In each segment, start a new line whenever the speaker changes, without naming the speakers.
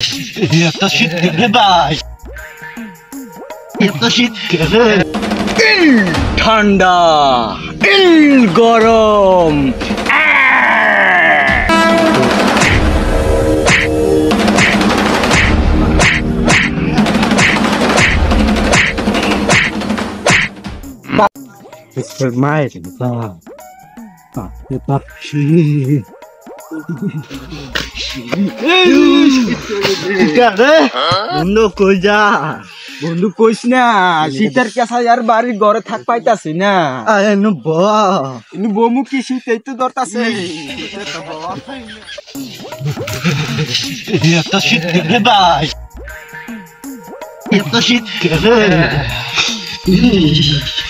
এত শীত কেন ভাই? এত শীত কেন? ঠান্ডা গরম মায়ের বন্ধু কই যা?
বন্ধু কইস না, শীতের কেসা আর বাড়ির ঘরে থাক পাইতাছি না। বমু কি শীত এই তো ধরতাছে।
এত শীত কেন ভাই? এত শীত কেন?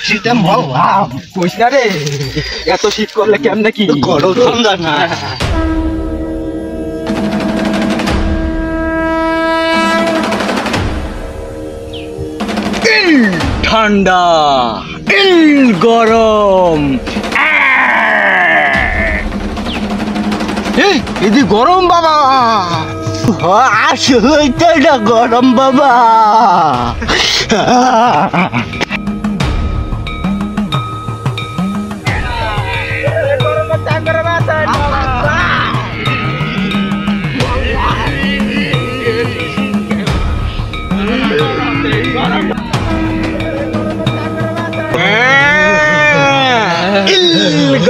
শীতে মরলাম।
কইস না রে, এত শীত করলে কেমনে কি
গরম ঠান্ডা না। ঠান্ডা গরম
এদি গরম বাবা।
আসলে এটা গরম বাবা।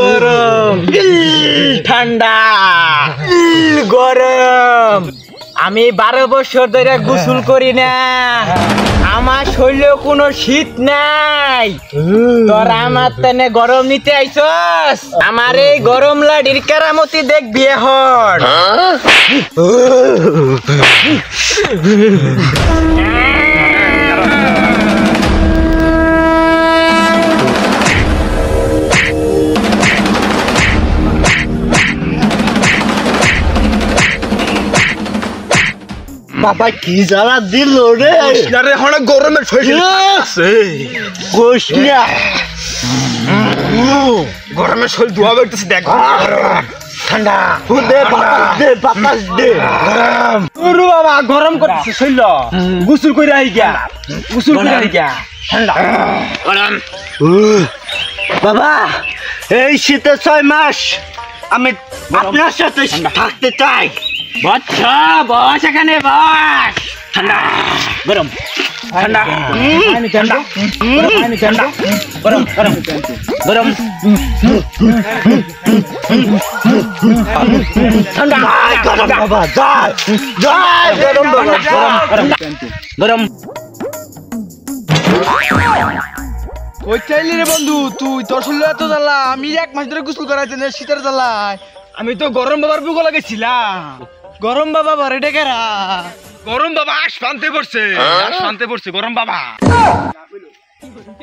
গরম
ঠান্ডা
গরম। আমি 12 বছর ধরে গোসল করি না, আমার শরীরে কোনো শীত নাই। তোরা আমার তেনে গরম নিতে আইছস? আমার এই গরম লাডির কেরামতি দেখবি এখন।
বাবা কি জ্বালা দিল রে?
গরমের গরমের শরীর ধোয়া বেরতেছে দেখ।
ঠান্ডা বাতাস দে।
বাবা গরম করতেছে শরীর, গোসল করে আই গা, গোসল করে আই গা। ঠান্ডা
বাবা, এই শীতে 6 মাস আমি আপনার সাথে থাকতে চাই।
বাচ্চা বস, এখানে বস। ঠান্ডা গরম ঠান্ডা ঠান্ডা ঠান্ডা গরম গরম গরম ঠান্ডা
গরম বাবা, যাই যাই গরম বাবা, গরম
গরম। কই চাইলি রে বন্ধু তুই? তোর শরীরে এত জ্বালা, আমি 1 মাস ধরে গোসল করাইতে না শীতের জ্বালায়। আমি তো গরম বাবার বুক লাগাইছিলাম। গরম বাবা বারে ডেকেরা। গরম বাবা শান্তি পড়ছে, শান্তি পড়ছে গরম বাবা।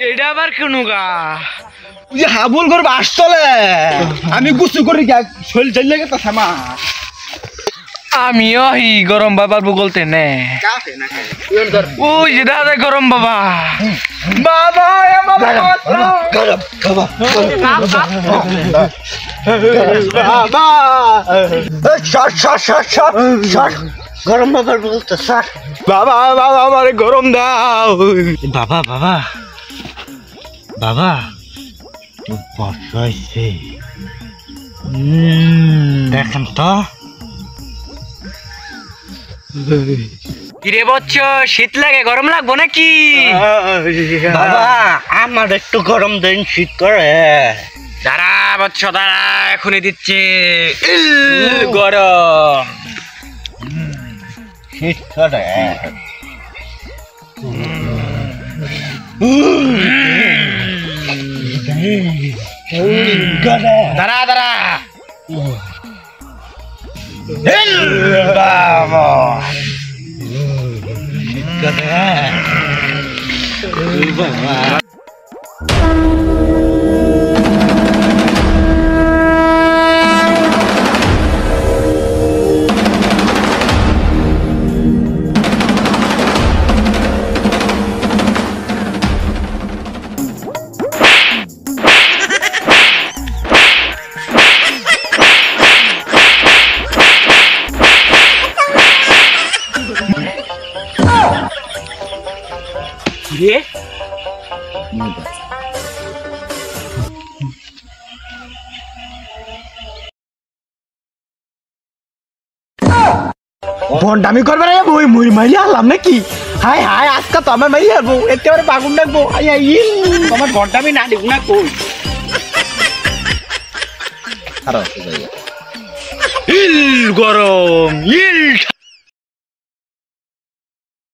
এটা আবার কেন গা? তুই হাবুল করবা আসলে আমি গোসল করি গা, শরীর জ্বলে গেছে আমার। আমিও হি গরম বাবার বলতে নে। ওই যে দাদা গরম বাবা। বাবা
গরম বাবা, বাবা গরম বাবার বলতে স্যার।
বাবা বাবা আমারে গরম দাও।
বাবা বাবা বাবা বসাইছে দেখেন তো।
কিরে বচ্চ, শীত লাগে গরম লাগবো নাকি?
বাবা আমার একটু গরম দিন, শীত করে।
দাঁড়া বচ্চ দাঁড়া, এখনই দিচ্ছি গরম।
শীত করে
দাঁড়া দাঁড়া
বাবা রে
বন্ডামি করবে না বই মুই মাইলে আলাম নাকি হাই হাই আজকে তো আমার মাইলে আলবো একেবারে বাগুন ডাকবো আই আই
তোমার ঘন্টামি না দিব না কই
খারাপ
ইল গরম ইল